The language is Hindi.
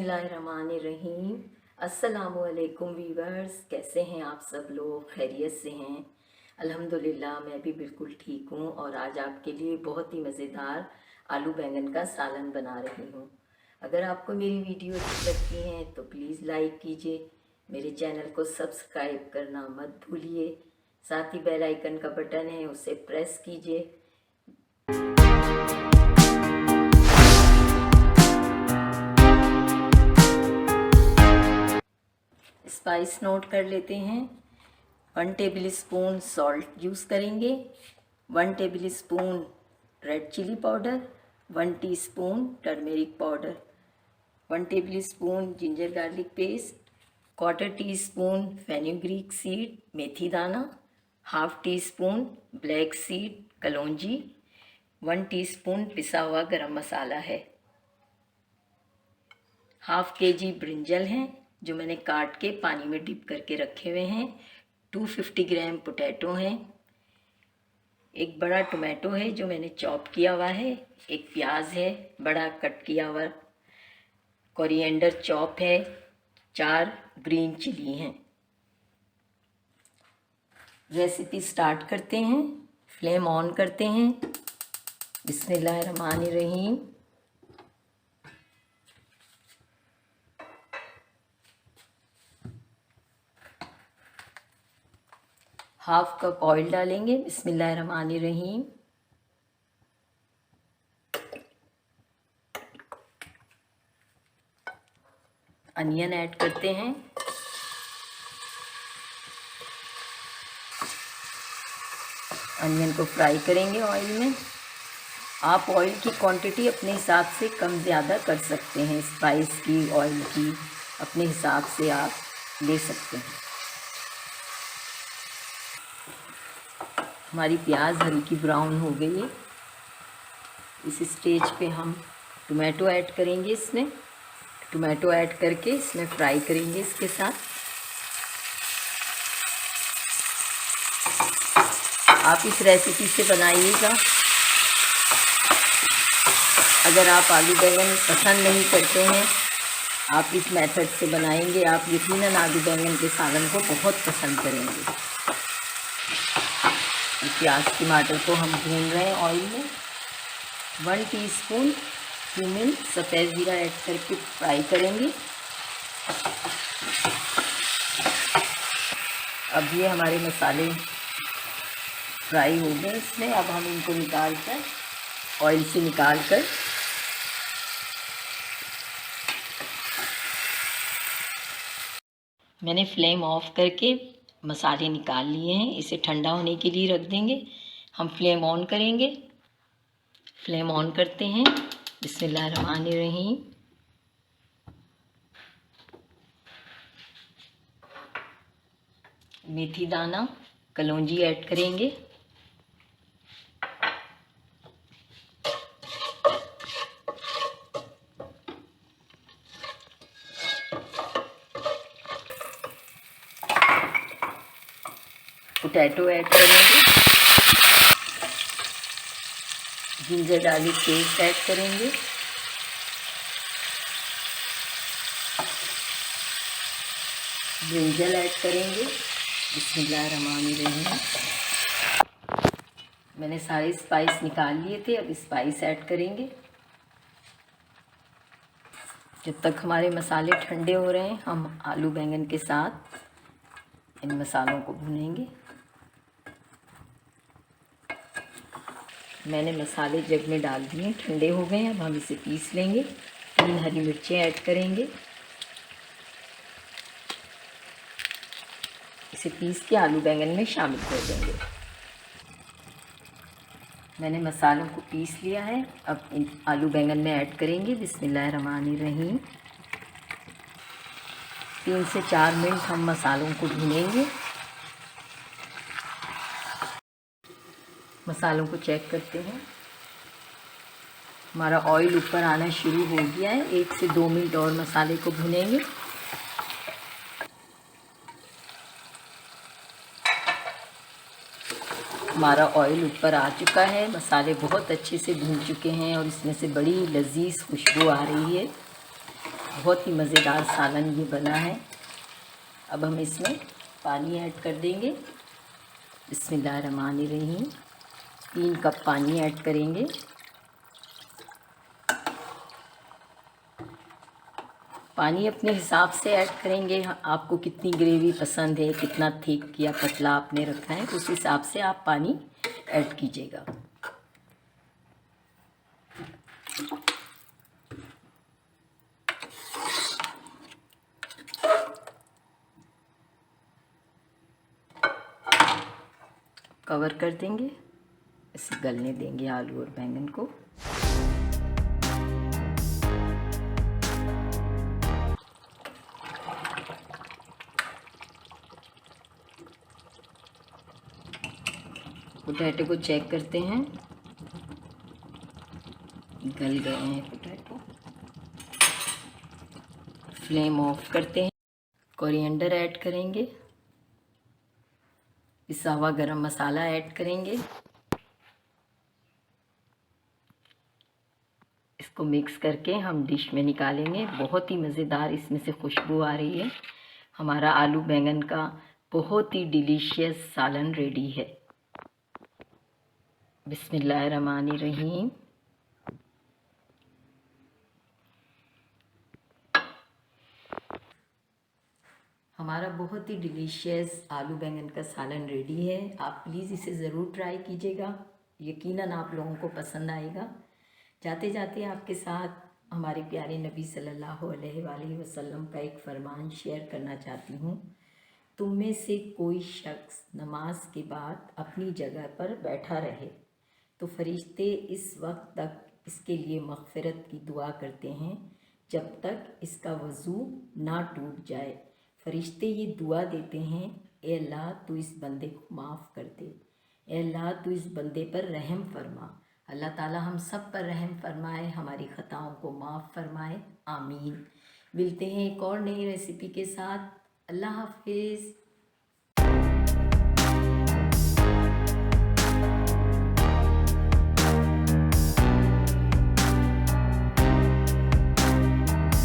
बिस्मिल्लाहिर्रहमानिर्रहीम। अस्सलामुअलैकुम वीवर्स, कैसे हैं आप सब लोग? खैरियत से हैं? अल्हम्दुलिल्लाह मैं भी बिल्कुल ठीक हूँ और आज आपके लिए बहुत ही मज़ेदार आलू बैंगन का सालन बना रही हूँ। अगर आपको मेरी वीडियो अच्छी लगती हैं तो प्लीज़ लाइक कीजिए, मेरे चैनल को सब्सक्राइब करना मत भूलिए, साथ ही बेल आइकन का बटन है उसे प्रेस कीजिए। स्पाइस नोट कर लेते हैं। 1 टेबल स्पून सॉल्ट यूज़ करेंगे, 1 tablespoon red chilli powder, 1 teaspoon turmeric powder, 1 tablespoon ginger garlic paste, 1/4 teaspoon fenugreek seed मेथी दाना, 1/2 टीस्पून ब्लैक सीड कलौंजी, 1 टीस्पून पिसा हुआ गरम मसाला है, 1/2 kg ब्रिंजल हैं जो मैंने काट के पानी में डिप करके रखे हुए हैं, 250 ग्राम पोटैटो हैं, एक बड़ा टोमेटो है जो मैंने चॉप किया हुआ है, एक प्याज है बड़ा कट किया हुआ, कोरिएंडर चॉप है, 4 ग्रीन चिली हैं। रेसिपी स्टार्ट करते हैं। फ्लेम ऑन करते हैं। बिस्मिल्लाहिर्रहमानिर्रहीम। हाफ कप ऑयल डालेंगे। बिस्मिल्लाहिर्रहमानिर्रहीम। अनियन ऐड करते हैं। अनियन को फ्राई करेंगे ऑयल में। आप ऑयल की क्वांटिटी अपने हिसाब से कम ज़्यादा कर सकते हैं, स्पाइस की, ऑयल की अपने हिसाब से आप ले सकते हैं। हमारी प्याज हल्की ब्राउन हो गई है। इस स्टेज पे हम टोमेटो ऐड करेंगे। इसमें टोमेटो ऐड करके इसमें फ्राई करेंगे इसके साथ। आप इस रेसिपी से बनाइएगा। अगर आप आलू बैंगन पसंद नहीं करते हैं, आप इस मेथड से बनाएंगे, आप यकीनन आलू बैंगन के सालन को बहुत पसंद करेंगे। प्याज टमाटर को हम भून रहे हैं ऑयल में। 1 टीस्पून क्यूमिन सफ़ेद ज़ीरा ऐड करके फ्राई करेंगे। अब ये हमारे मसाले फ्राई हो गए इसमें। अब हम इनको निकाल कर ऑयल से निकाल कर मैंने फ्लेम ऑफ करके मसाले निकाल लिए हैं। इसे ठंडा होने के लिए रख देंगे। हम फ्लेम ऑन करेंगे। फ्लेम ऑन करते हैं। बिस्मिल्लाहिर्रहमानिर्रहीम। मेथी दाना कलौंजी ऐड करेंगे। पोटैटो ऐड करेंगे। जिंजर गार्लिक पेस्ट ऐड करेंगे। ब्रिंजल ऐड करेंगे। बिस्मिल्लाहिर्रहमानिर्रहीम। मैंने सारे स्पाइस निकाल लिए थे। अब स्पाइस ऐड करेंगे। जब तक हमारे मसाले ठंडे हो रहे हैं, हम आलू बैंगन के साथ इन मसालों को भूनेंगे। मैंने मसाले जग में डाल दिए, ठंडे हो गए। अब हम इसे पीस लेंगे। 3 हरी मिर्चें ऐड करेंगे। इसे पीस के आलू बैंगन में शामिल कर देंगे। मैंने मसालों को पीस लिया है। अब इन आलू बैंगन में ऐड करेंगे। बिस्मिल्लाहिर्रहमानिर्रहीम। 3 से 4 मिनट हम मसालों को भूनेंगे। मसालों को चेक करते हैं। हमारा ऑयल ऊपर आना शुरू हो गया है। 1 से 2 मिनट और मसाले को भूनेंगे। हमारा ऑयल ऊपर आ चुका है। मसाले बहुत अच्छे से भून चुके हैं और इसमें से बड़ी लजीज खुशबू आ रही है। बहुत ही मज़ेदार सालन ये बना है। अब हम इसमें पानी ऐड कर देंगे। बिस्मिल्लाहिर्रहमानिर्रहीम। 3 कप पानी ऐड करेंगे। पानी अपने हिसाब से ऐड करेंगे। आपको कितनी ग्रेवी पसंद है, कितना थिक या पतला आपने रखा है, उस हिसाब से आप पानी ऐड कीजिएगा। कवर कर देंगे, इसे गलने देंगे आलू और बैंगन को। पोटैटो को चेक करते हैं, गल गए हैं पोटैटो। फ्लेम ऑफ करते हैं। कोरिएंडर ऐड करेंगे, पिसा हुआ गरम मसाला ऐड करेंगे। इसको मिक्स करके हम डिश में निकालेंगे। बहुत ही मज़ेदार इसमें से खुशबू आ रही है। हमारा आलू बैंगन का बहुत ही डिलीशियस सालन रेडी है। बिस्मिल्लाहिर्रहमानिर्रहीम। हमारा बहुत ही डिलीशियस आलू बैंगन का सालन रेडी है। आप प्लीज़ इसे ज़रूर ट्राई कीजिएगा, यकीनन आप लोगों को पसंद आएगा। जाते जाते आपके साथ हमारे प्यारे नबी सल्लल्लाहु अलैहि वसल्लम का एक फरमान शेयर करना चाहती हूँ। तुम में से कोई शख्स नमाज के बाद अपनी जगह पर बैठा रहे तो फरिश्ते इस वक्त तक इसके लिए मग़फ़िरत की दुआ करते हैं जब तक इसका वज़ू ना टूट जाए। फरिश्ते ये दुआ देते हैं, ए अल्लाह तू इस बंदे को माफ़ कर दे, ए अल्लाह तू इस बंदे पर रहम फरमा। अल्लाह ताला हम सब पर रहम फरमाए, हमारी ख़ताओं को माफ़ फरमाए, आमीन। मिलते हैं एक और नई रेसिपी के साथ। अल्लाह हाफिज़।